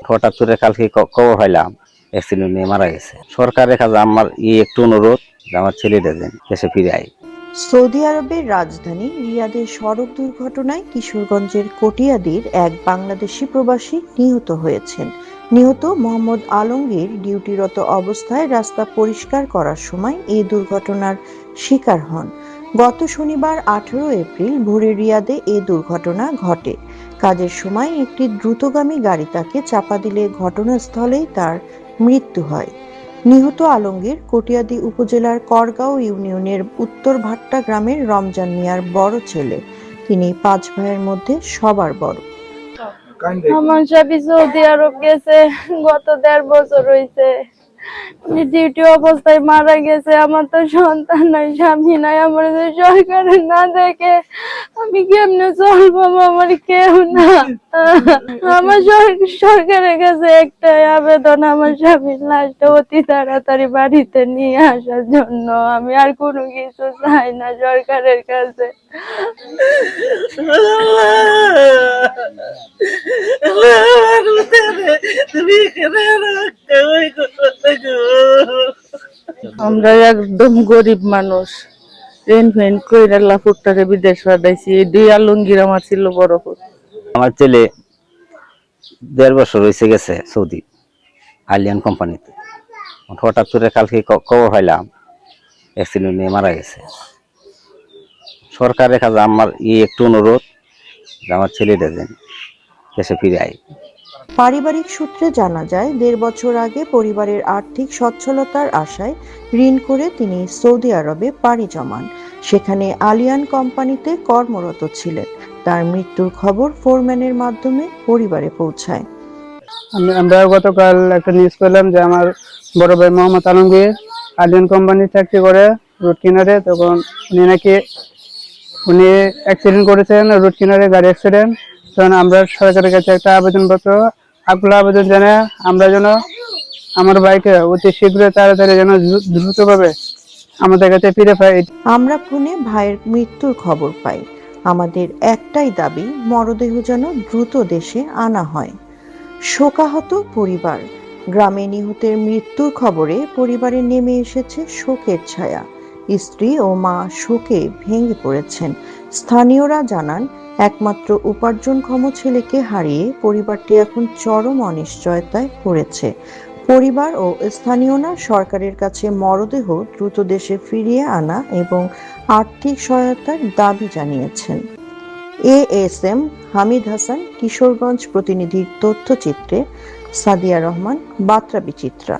হঠাৎ করে কালকে খবর পাইলাম অ্যাক্সিডেন্ট নিয়ে মারা গেছে। সরকারের কাছে আমার একটু অনুরোধ যে আমার ছেলেটা যেন দেশে ফিরে আয়। সৌদি আরবের রাজধানী রিয়াদে সড়ক দুর্ঘটনায় কিশোরগঞ্জের কটিয়াদীর এক বাংলাদেশি প্রবাসী নিহত হয়েছেন। নিহত মোহাম্মদ আলমগীর ডিউটিরত অবস্থায় রাস্তা পরিষ্কার করার সময় এই দুর্ঘটনার শিকার হন। গত শনিবার 18 এপ্রিল ভোরে রিয়াদে এই দুর্ঘটনা ঘটে। কাজের সময় একটি দ্রুতগামী গাড়ি তাকে চাপা দিলে ঘটনাস্থলেই তার মৃত্যু হয়। নিহত আলমগীর কটিয়াদী উপজেলার করগাঁও ইউনিয়নের উত্তর ভাট্টা গ্রামের রমজান মিয়ার বড় ছেলে। তিনি 5 ভাইয়ের মধ্যে সবার বড়। আমার স্বামী সৌদি আরব গেছে, গত 1.5 বছর হয়েছে। ডিউটি অবস্থায় মারা গেছে। আমার তো সন্তান নাই, স্বামী নাই। আমার সরকার না দেখে আমি কেমনে চলবো? আমার কেউ না। আমার সরকারের কাছে একটাই আবেদন, আমার স্বামীর লাশটা অতি তাড়াতাড়ি বাড়িতে নিয়ে আসার জন্য। আমি আর কোনো কিছু চাই না সরকারের কাছে। আমরা একদম গরিব মানুষ, ট্রেন ফেন কইরা লাফুটটারে বিদেশ পাঠাইছি। দুই আলমগীর আমার ছিল বড় ফুট। আমার ছেলে 1.5 বছর হয়েছে গেছে সৌদি আলিয়ান কোম্পানিতে। হঠাৎ করে কালকে খবর পাইলাম অ্যাক্সিডেন্ট নিয়ে মারা গেছে। সরকারের কাছে আমার একটু অনুরোধ যে আমার ছেলেটা যেন দেশে ফিরে আয়। পারিবারিক সূত্রে জানা যায়, 1.5 বছর আগে পরিবারের আর্থিক সচ্ছলতার আশায় ঋণ করে তিনি সৌদি আরবে পাড়ি জমান। সেখানে আলিয়ান কোম্পানিতে কর্মরত ছিলেন। তার মৃত্যুর খবর ফোরম্যানের মাধ্যমে পরিবারে পৌঁছায়। আমরা গতকাল একটা নিউজ পেলাম যে আমার বড় ভাই মোহাম্মদ আলমগীর আলিয়ান কোম্পানি চাকরি করে রোড কিনারে। তখন উনি অ্যাক্সিডেন্ট করেছেন রোড কিনারে, গাড়ি অ্যাক্সিডেন্ট। তখন আমরা সরকারের কাছে একটা আবেদনপত্র আবেদন জানাই আমরা যেন আমার ভাইকে অতি শীঘ্রই তাড়াতাড়ি যেন দ্রুতভাবে আমাদের কাছে ফিরে পাই। আমরা ফোনে ভাইয়ের মৃত্যুর খবর পাই। আমাদের একটাই দাবি, মরদেহ যেন দ্রুত দেশে আনা হয়। শোকাহত পরিবার। গ্রামে নিহতের মৃত্যুর খবরে পরিবারে নেমে এসেছে শোকের ছায়া। স্ত্রী ও মা শোকে ভেঙে পড়েছেন। স্থানীয়রা জানান, একমাত্র উপার্জনক্ষম ছেলেকে হারিয়ে পরিবারটি এখন চরম অনিশ্চয়তায় পড়েছে। পরিবার ও স্থানীয়রা সরকারের কাছে মরদেহ দ্রুত দেশে ফিরিয়ে আনা এবং আর্থিক সহায়তার দাবি জানিয়েছেন। ASM হামিদ হাসান, কিশোরগঞ্জ প্রতিনিধির তথ্যচিত্রে সাদিয়া রহমান, বাত্রা বিচিত্রা।